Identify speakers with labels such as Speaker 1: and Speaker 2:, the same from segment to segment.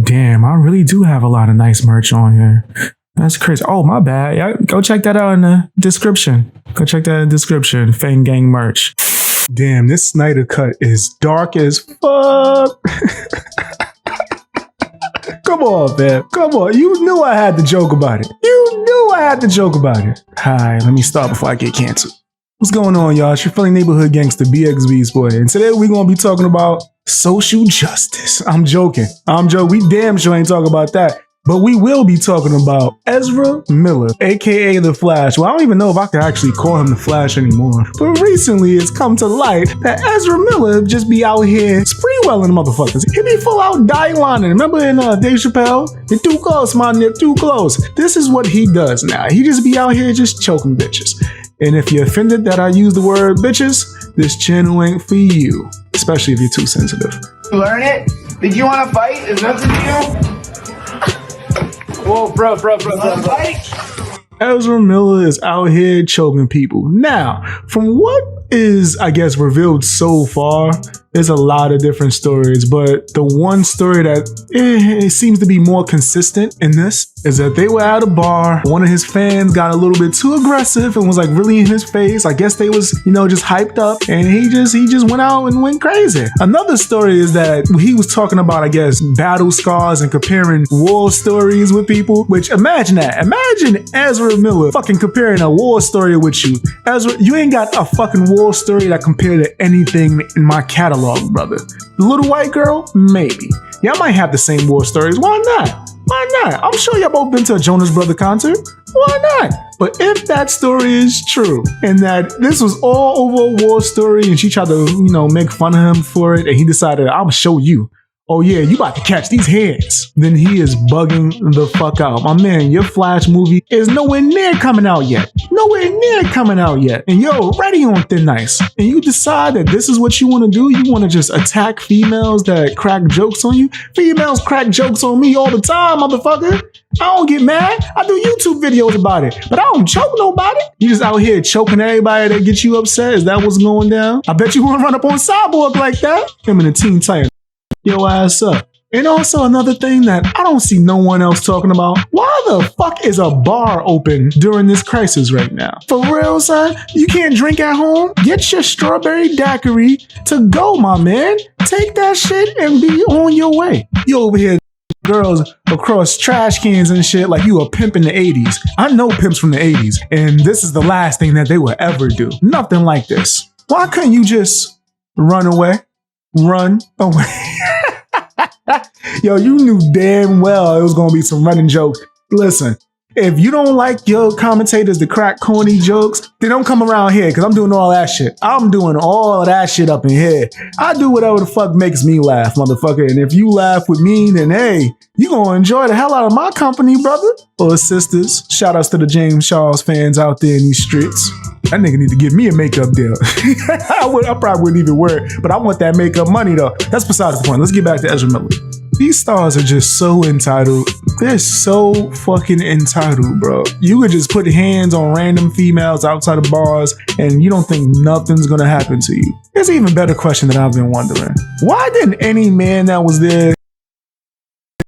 Speaker 1: Damn, I really do have a lot of nice merch on here. That's crazy. Oh, my bad. Yeah, go check that out in the description. Go check that in the description. Fang Gang merch. Damn, this Snyder cut is dark as fuck. Come on, man. Come on. You knew I had to joke about it. You knew I had to joke about it. Hi, let me start before I get canceled. What's going on, y'all? It's your friendly neighborhood gangster, BXB's boy. And today we're going to be talking about social justice. I'm joking. We damn sure ain't talking about that. But we will be talking about Ezra Miller, aka The Flash. Well, I don't even know if I can actually call him The Flash anymore. But recently it's come to light that Ezra Miller just be out here spree-welling motherfuckers. He be full out die-lining. Remember in Dave Chappelle? You're too close, man, you're too close. This is what he does now. He just be out here just choking bitches. And if you're offended that I use the word bitches, this channel ain't for you. Especially if you're too sensitive.
Speaker 2: Learn it? Did you want to fight? Is nothing to you? Whoa, bro.
Speaker 1: Ezra Miller is out here choking people. Now, from what is, I guess, revealed so far, there's a lot of different stories, but the one story that it seems to be more consistent in this is that they were at a bar. One of his fans got a little bit too aggressive and was like really in his face. I guess they was, just hyped up, and he just went out and went crazy. Another story is that he was talking about, I guess, battle scars and comparing war stories with people, which imagine that. Imagine Ezra Miller fucking comparing a war story with you. Ezra, you ain't got a fucking war story that compared to anything in my catalog, brother. The little white girl? Maybe. Y'all might have the same war stories. Why not? Why not? I'm sure y'all both been to a Jonas Brother concert. Why not? But if that story is true, and that this was all over a war story, and she tried to, make fun of him for it, and he decided, I'm gonna show you. Oh yeah, you about to catch these hands. Then he is bugging the fuck out. My man, your Flash movie is nowhere near coming out yet. Nowhere near coming out yet. And you're already on thin ice. And you decide that this is what you want to do? You want to just attack females that crack jokes on you? Females crack jokes on me all the time, motherfucker. I don't get mad. I do YouTube videos about it. But I don't choke nobody. You just out here choking everybody that gets you upset? Is that what's going down? I bet you won't run up on Cyborg like that. Him and the Teen Titans. Your ass up. And also another thing that I don't see no one else talking about. Why the fuck is a bar open during this crisis right now? For real, son? You can't drink at home? Get your strawberry daiquiri to go, my man. Take that shit and be on your way. You over here girls across trash cans and shit like you a pimp in the 80s. I know pimps from the 80s, and this is the last thing that they will ever do. Nothing like this. Why couldn't you just run away? Run away. Yo, you knew damn well it was gonna be some running jokes. Listen, if you don't like your commentators to crack corny jokes, then don't come around here, because I'm doing all that shit. I'm doing all of that shit up in here. I do whatever the fuck makes me laugh, motherfucker. And if you laugh with me, then hey, you gonna enjoy the hell out of my company, brother or sisters. Shout outs to the James Charles fans out there in these streets. That nigga need to give me a makeup deal. I probably wouldn't even wear it, but I want that makeup money though. That's besides the point. Let's get back to Ezra Miller. These stars are just so entitled. They're so fucking entitled, bro. You could just put hands on random females outside of bars and you don't think nothing's gonna happen to you. There's an even better question that I've been wondering. Why didn't any man that was there?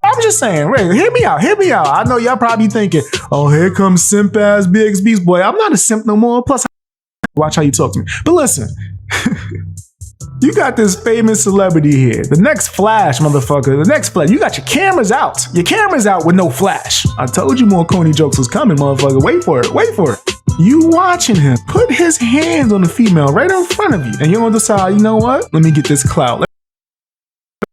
Speaker 1: I'm just saying, Ray, hear me out. I know y'all probably thinking, oh, here comes simp ass BXB's boy. I'm not a simp no more. Plus, watch how you talk to me. But listen, you got this famous celebrity here. The next Flash, motherfucker. The next Flash. You got your cameras out. Your camera's out with no flash. I told you more corny jokes was coming, motherfucker. Wait for it. You watching him put his hands on the female right in front of you. And you're gonna decide, you know what? Let me get this clout.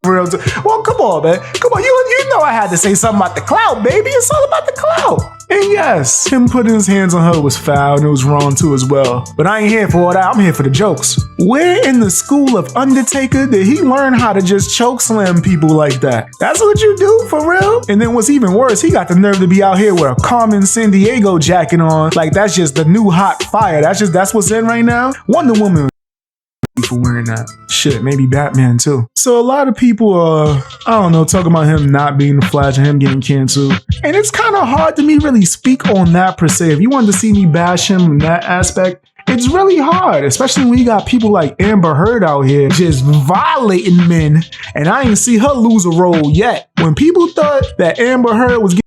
Speaker 1: Well, come on, man. Come on, you know I had to say something about the clout, baby. It's all about the clout. And yes, him putting his hands on her was foul and it was wrong too as well. But I ain't here for all that. I'm here for the jokes. Where in the school of Undertaker did he learn how to just choke slam people like that? That's what you do, for real? And then what's even worse, he got the nerve to be out here with a Carmen Sandiego jacket on. Like that's just the new hot fire. That's what's in right now. Wonder Woman for wearing that. Shit, maybe Batman too. So a lot of people are, I don't know, talking about him not being the Flash and him getting canceled. And it's kind of hard to me really speak on that per se. If you wanted to see me bash him in that aspect, It's really hard, especially when you got people like Amber Heard out here just violating men, and I ain't see her lose a role yet. When people thought that Amber Heard was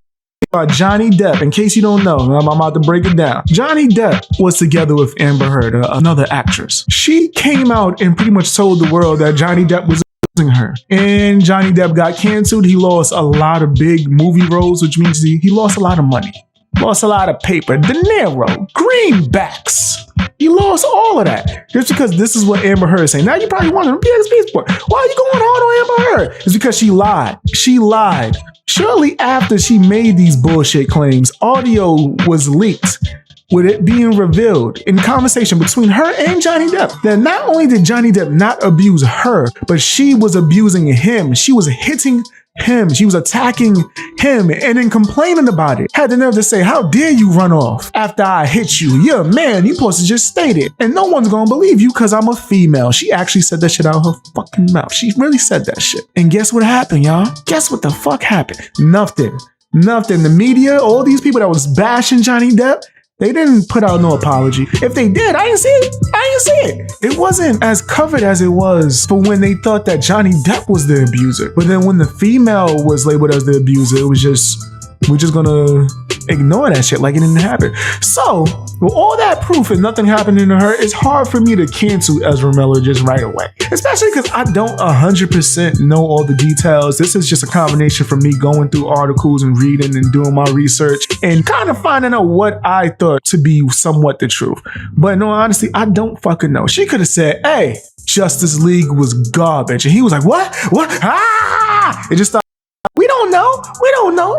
Speaker 1: Johnny Depp, in case you don't know, I'm about to break it down. Johnny Depp was together with Amber Heard, another actress. She came out and pretty much told the world that Johnny Depp was abusing her. And Johnny Depp got canceled. He lost a lot of big movie roles, which means he lost a lot of money. Lost a lot of paper, dinero, greenbacks. He lost all of that. Just because this is what Amber Heard is saying. Now you probably wondering, why are you going hard on Amber Heard? It's because she lied. She lied. Shortly after she made these bullshit claims, audio was leaked with it being revealed in conversation between her and Johnny Depp. Then not only did Johnny Depp not abuse her, but she was abusing him. She was hitting him. She was attacking him and then complaining about it. Had the nerve to say, how dare you run off after I hit you? You're a man. You supposed to just state it. And no one's gonna believe you because I'm a female. She actually said that shit out of her fucking mouth. She really said that shit. And guess what happened, y'all? Guess what the fuck happened? Nothing. The media, all these people that was bashing Johnny Depp, they didn't put out no apology. If they did, I didn't see it. It wasn't as covered as it was for when they thought that Johnny Depp was the abuser. But then when the female was labeled as the abuser, it was just, we're just gonna ignore that shit like it didn't happen. So, with all that proof and nothing happening to her, it's hard for me to cancel Ezra Miller just right away. Especially because I don't 100% know all the details. This is just a combination from me going through articles and reading and doing my research and kind of finding out what I thought to be somewhat the truth. But no, honestly, I don't fucking know. She could have said, hey, Justice League was garbage. And he was like, what? Ah! It just started. We don't know.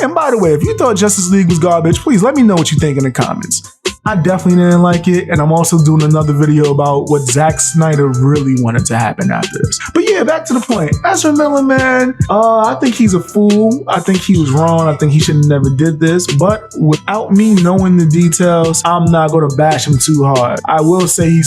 Speaker 1: And by the way, if you thought Justice League was garbage, please let me know what you think in the comments. I definitely didn't like it, and I'm also doing another video about what Zack Snyder really wanted to happen after this. But yeah, back to the point. Ezra Miller, man, I think he's a fool. I think he was wrong. I think he should have never did this. But without me knowing the details, I'm not going to bash him too hard. I will say he's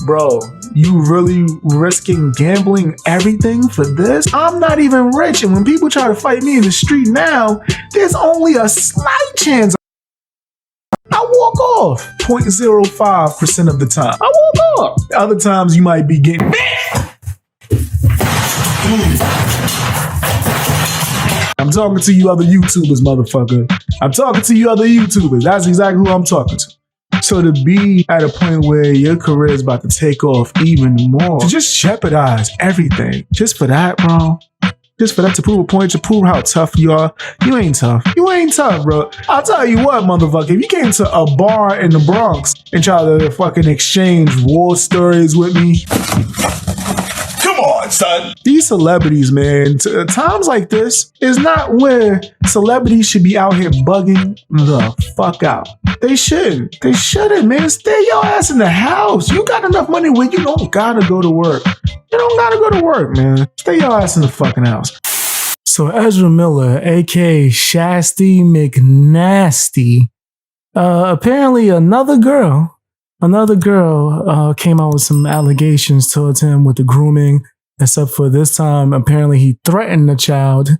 Speaker 1: bro, you really risking gambling everything for this? I'm not even rich, and when people try to fight me in the street now, there's only a slight chance I walk off 0.05% of the time. I walk off. Other times you might be getting I'm talking to you other YouTubers, motherfucker. I'm talking to you other YouTubers. That's exactly who I'm talking to. So to be at a point where your career is about to take off even more, to just jeopardize everything, just for that, bro. Just for that, to prove a point, to prove how tough you are. You ain't tough. You ain't tough, bro. I'll tell you what, motherfucker. If you came to a bar in the Bronx and tried to fucking exchange war stories with me, come on, son. These celebrities, man, times like this is not where celebrities should be out here bugging the fuck out. They shouldn't. They shouldn't, man. Stay your ass in the house. You got enough money where you don't gotta go to work. You don't gotta go to work, man. Stay your ass in the fucking house. So Ezra Miller, aka Shasty McNasty, apparently another girl came out with some allegations towards him with the grooming, except for this time, apparently he threatened the child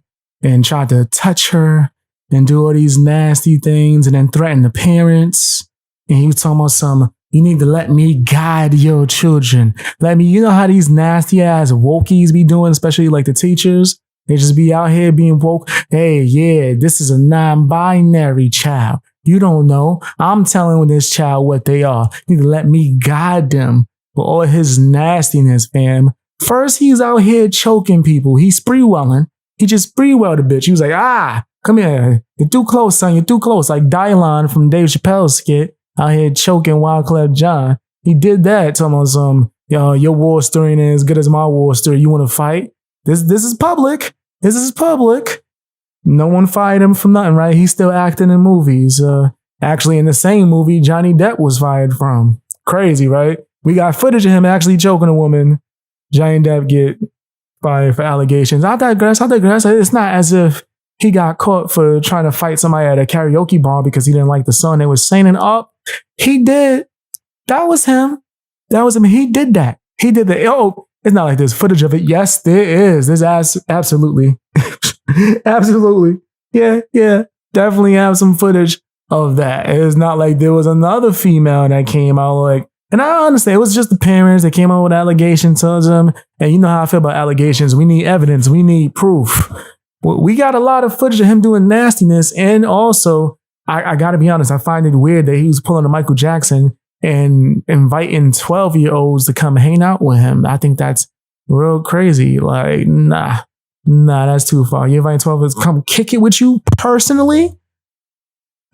Speaker 1: and tried to touch her and do all these nasty things and then threaten the parents. And he was talking about you need to let me guide your children. You know how these nasty ass wokies be doing, especially like the teachers? They just be out here being woke. Hey, yeah, this is a non-binary child. You don't know. I'm telling this child what they are. You need to let me guide them for all his nastiness, fam. First, he's out here choking people. He's spree-welling. He just spree-welled a bitch. He was like, come here. You're too close, son. You're too close. Like Dylon from Dave Chappelle's skit out here choking Wyclef John. He did that. Talking about your war story ain't as good as my war story. You want to fight? This is public. This is public. No one fired him for nothing, right? He's still acting in movies. Actually, in the same movie, Johnny Depp was fired from. Crazy, right? We got footage of him actually choking a woman. Johnny Depp get fired for allegations. I digress. It's not as if he got caught for trying to fight somebody at a karaoke bar because he didn't like the song they was singing up. He did. That was him. He did that. He did that. Oh, it's not like there's footage of it. Yes, there is. There's absolutely. Absolutely. Yeah. Definitely have some footage of that. It's not like there was another female that came out like, and I understand it was just the parents that came out with allegations towards him. And you know how I feel about allegations. We need evidence. We need proof. We got a lot of footage of him doing nastiness. And also, I got to be honest, I find it weird that he was pulling a Michael Jackson and inviting 12-year-olds to come hang out with him. I think that's real crazy. Like, nah, that's too far. You inviting 12-year-olds to come kick it with you personally?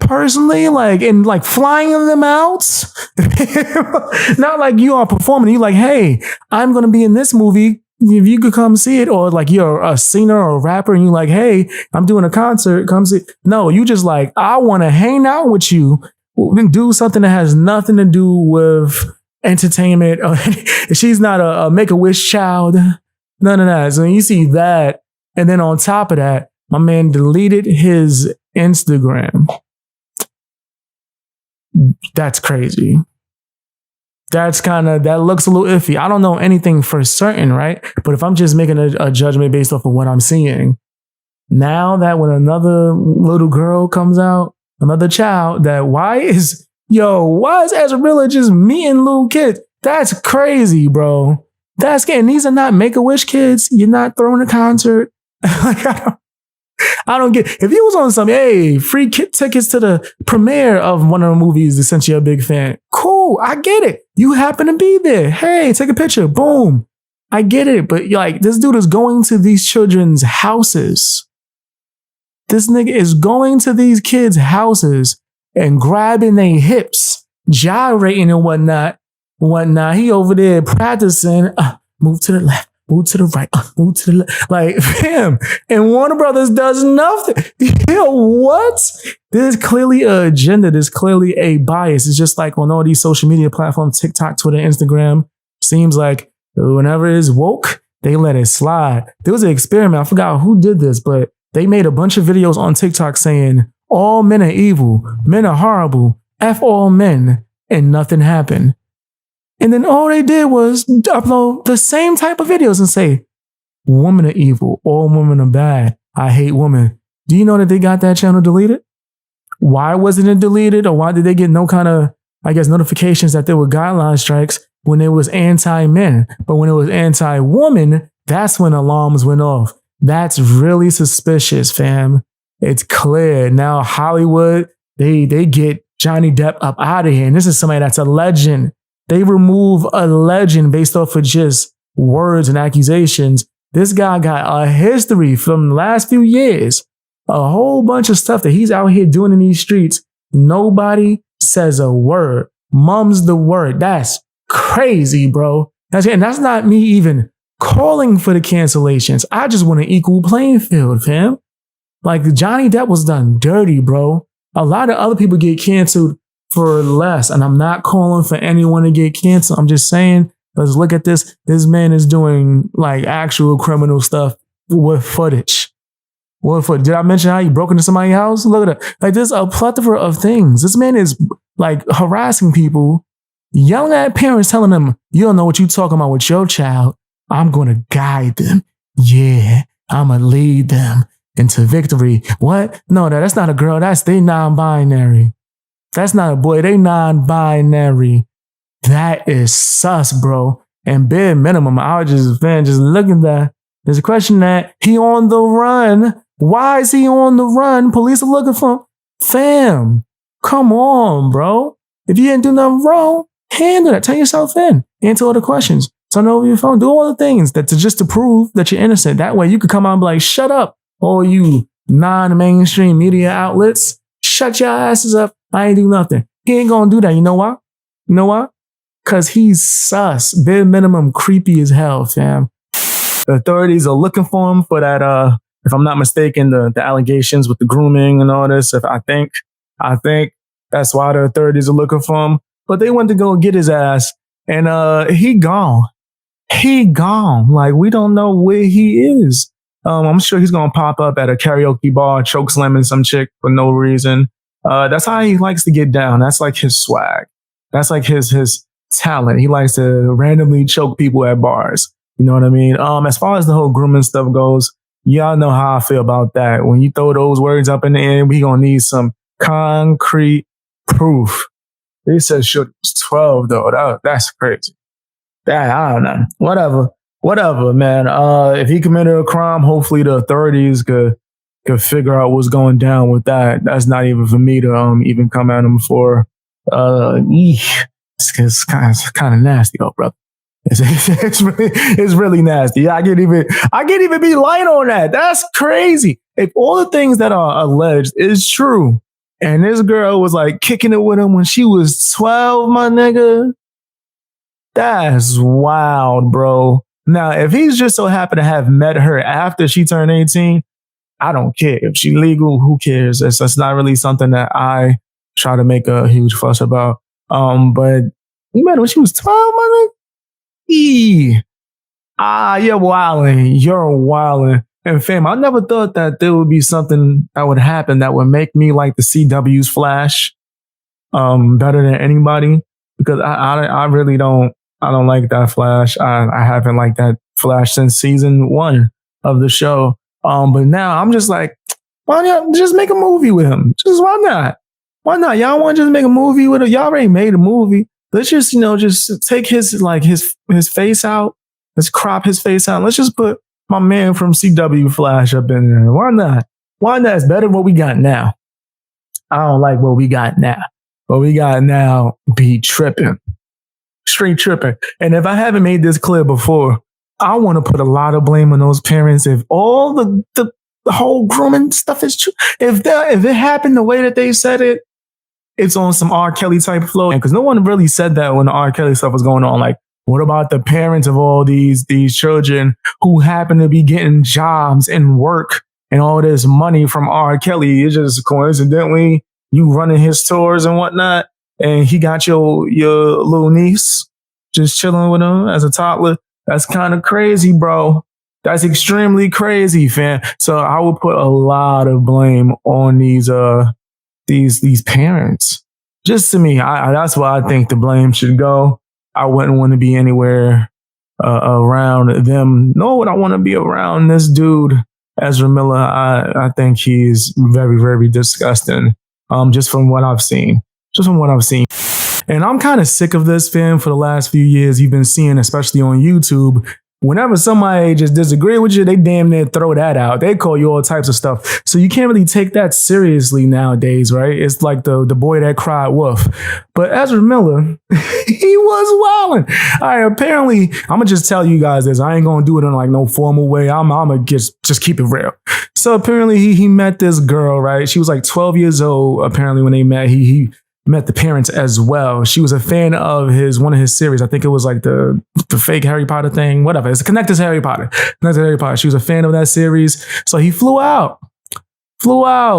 Speaker 1: Like, and like flying them out? Not like you are performing. You like, hey, I'm going to be in this movie. If you could come see it, or like you're a singer or a rapper and you're like, hey, I'm doing a concert, come see. No, you just like, I want to hang out with you and do something that has nothing to do with entertainment. She's not a Make-A-Wish child. None of that. So you see that. And then on top of that, my man deleted his Instagram. That's crazy. That looks a little iffy. I don't know anything for certain, right? But if I'm just making a judgment based off of what I'm seeing, now that when another little girl comes out, another child, why is Ezra Miller just meeting little kids? That's crazy, bro. These are not Make-A-Wish kids. You're not throwing a concert. Like, I don't get, if he was on some, hey, free tickets to the premiere of one of the movies since you're a big fan. Cool, I get it. You happen to be there. Hey, take a picture. Boom. I get it. But like, this dude is going to these children's houses. This nigga is going to these kids' houses and grabbing their hips, gyrating and whatnot. He over there practicing, move to the left. Move to the right, move to the left. Like, fam, and Warner Brothers does nothing. What? There's clearly an agenda. There's clearly a bias. It's just like on all these social media platforms, TikTok, Twitter, Instagram. Seems like whenever it's woke, they let it slide. There was an experiment. I forgot who did this, but they made a bunch of videos on TikTok saying, all men are evil, men are horrible, F all men, and nothing happened. And then all they did was upload the same type of videos and say, women are evil. All women are bad. I hate women. Do you know that they got that channel deleted? Why wasn't it deleted? Or why did they get no kind of, notifications that there were guideline strikes when it was anti-men? But when it was anti-woman, that's when alarms went off. That's really suspicious, fam. It's clear. Now Hollywood, they get Johnny Depp up out of here. And this is somebody that's a legend. They remove a legend based off of just words and accusations. This guy got a history from the last few years, a whole bunch of stuff that he's out here doing in these streets. Nobody says a word, mum's the word. That's crazy, bro. And that's not me even calling for the cancellations. I just want an equal playing field, fam. Like, Johnny Depp was done dirty, bro. A lot of other people get canceled for less. And I'm not calling for anyone to get canceled. I'm just saying, let's look at this. This man is doing like actual criminal stuff with footage. Did I mention how he broke into somebody's house? Look at that. Like, there's a plethora of things. This man is like harassing people, yelling at parents, telling them, you don't know what you're talking about with your child. I'm going to guide them. Yeah, I'm going to lead them into victory. What? No, that's not a girl. They non-binary. That's not a boy. They non-binary. That is sus, bro. And bare minimum, I was just looking at that. There's a question that he on the run. Why is he on the run? Police are looking for him. Fam, come on, bro. If you didn't do nothing wrong, handle that. Turn yourself in. Answer all the questions. Turn over your phone. Do all the things to prove that you're innocent. That way you could come out and be like, shut up, all you non-mainstream media outlets. Shut your asses up. I ain't do nothing. He ain't gonna do that. You know why? Because he's sus. Bare minimum creepy as hell, fam. The authorities are looking for him for that, if I'm not mistaken, the allegations with the grooming and all this. I think that's why the authorities are looking for him. But they went to go get his ass, and he gone. Like, we don't know where he is. I'm sure he's gonna pop up at a karaoke bar, choke slamming some chick for no reason. That's how he likes to get down. That's like his swag. That's like his talent. He likes to randomly choke people at bars. You know what I mean? As far as the whole grooming stuff goes, y'all know how I feel about that. When you throw those words up in the air, we gonna need some concrete proof. They said Shorty was 12 though. That's crazy. That, I don't know. Whatever, man. If he committed a crime, hopefully the authorities could figure out what's going down with that. That's not even for me to even come at him for. It's kind of nasty, though, brother. It's really nasty. I can't even be light on that. That's crazy. If all the things that are alleged is true, and this girl was like kicking it with him when she was 12, my nigga, that's wild, bro. Now, if he's just so happy to have met her after she turned 18, I don't care. If she legal, who cares? That's not really something that I try to make a huge fuss about. But you met her when she was 12, my nigga? You're wildin'. You're wildin'. And fam, I never thought that there would be something that would happen that would make me like the CW's Flash better than anybody, because I really don't like that Flash. I haven't liked that Flash since season 1 of the show. But now I'm just like, why not just make a movie with him? Just why not? Why not? Y'all want to just make a movie with him? Y'all already made a movie. Let's just, just take his face out. Let's crop his face out. Let's just put my man from CW Flash up in there. Why not? Why not? It's better than what we got now. I don't like what we got now. What we got now be tripping. Straight tripping. And if I haven't made this clear before, I want to put a lot of blame on those parents. If all the whole grooming stuff is true, if it happened the way that they said it, it's on some R. Kelly type flow. Because no one really said that when the R. Kelly stuff was going on. Like, what about the parents of all these children who happen to be getting jobs and work and all this money from R. Kelly? It's just coincidentally you running his tours and whatnot, and he got your little niece just chilling with him as a toddler. That's kind of crazy, bro. That's extremely crazy, fam. So I would put a lot of blame on these parents. Just to me, that's where I think the blame should go. I wouldn't want to be anywhere around them, nor would I want to be around this dude, Ezra Miller. I think he's very, very disgusting. Just from what I've seen. And I'm kind of sick of this, fam. For the last few years, you've been seeing, especially on YouTube, whenever somebody just disagree with you, they damn near throw that out. They call you all types of stuff. So you can't really take that seriously nowadays, right? It's like the boy that cried wolf. But Ezra Miller, he was wilding. All right, apparently, I'm going to just tell you guys this. I ain't going to do it in like no formal way. I'm going to just keep it real. So apparently he met this girl, right? She was like 12 years old. Apparently when they met, he met the parents as well. She was a fan of one of his series. I think it was like the fake Harry Potter thing, whatever. It's Connected Harry Potter. She was a fan of that series. So he flew out,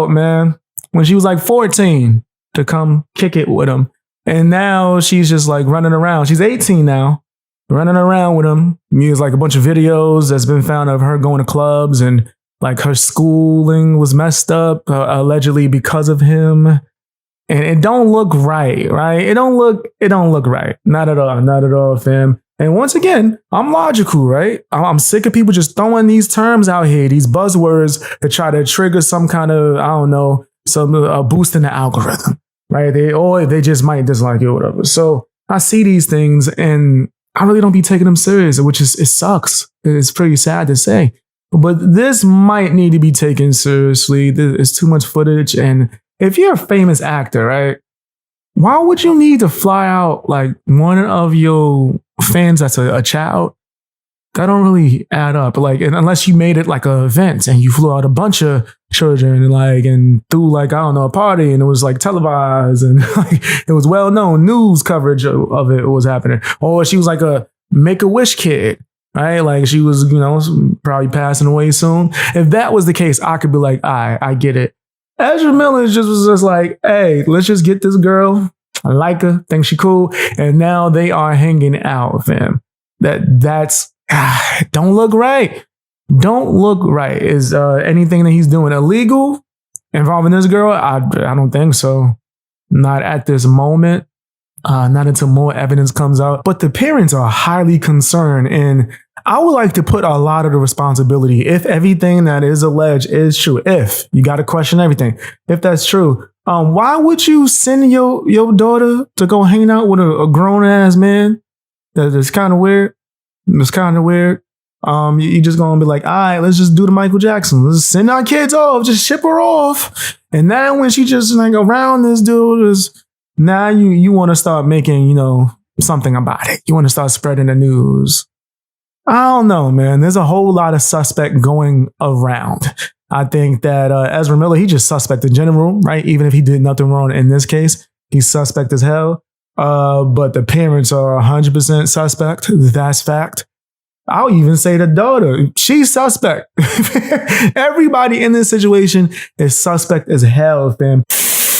Speaker 1: man, when she was like 14 to come kick it with him. And now she's just like running around. She's 18 now, running around with him. There's like a bunch of videos that's been found of her going to clubs, and like her schooling was messed up allegedly because of him. And it don't look right? It don't look right. Not at all, fam. And once again, I'm logical, right? I'm sick of people just throwing these terms out here, these buzzwords to try to trigger some kind of, I don't know, some boost in the algorithm, right? They just might dislike it or whatever. So I see these things and I really don't be taking them serious, which it sucks. It's pretty sad to say. But this might need to be taken seriously. There's too much footage. And if you're a famous actor, right, why would you need to fly out like one of your fans that's a child? That don't really add up. Like, unless you made it like an event and you flew out a bunch of children and threw like, I don't know, a party, and it was like televised and like it was well-known news coverage of it was happening. Or she was like a Make-A-Wish kid. Right? Like she was, probably passing away soon. If that was the case, I could be like, I get it. Ezra Miller was just like, hey, let's just get this girl. I like her, think she cool. And now they are hanging out, fam. That's don't look right. Don't look right. Is anything that he's doing illegal involving this girl? I don't think so. Not at this moment. Not until more evidence comes out. But the parents are highly concerned, and I would like to put a lot of the responsibility, if everything that is alleged is true, if you got to question everything, if that's true, Why would you send your daughter to go hang out with a grown ass man? That's kind of weird. It's kind of weird. You just gonna be like, all right, let's just do the Michael Jackson. Let's send our kids off, just ship her off. And now when she just like around this dude, now you want to start making, something about it. You want to start spreading the news. I don't know, man. There's a whole lot of suspect going around. I think that Ezra Miller, he just suspect in general, right? Even if he did nothing wrong in this case, he's suspect as hell. But the parents are 100% suspect. That's fact. I'll even say the daughter, she's suspect. Everybody in this situation is suspect as hell, fam.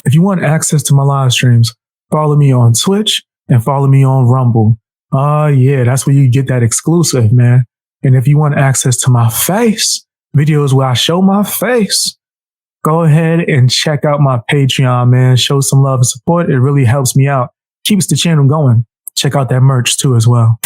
Speaker 1: If you want access to my live streams, follow me on Twitch and follow me on Rumble. Yeah, that's where you get that exclusive, man. And if you want access to my face, videos where I show my face, go ahead and check out my Patreon, man. Show some love and support. It really helps me out. Keeps the channel going. Check out that merch too as well.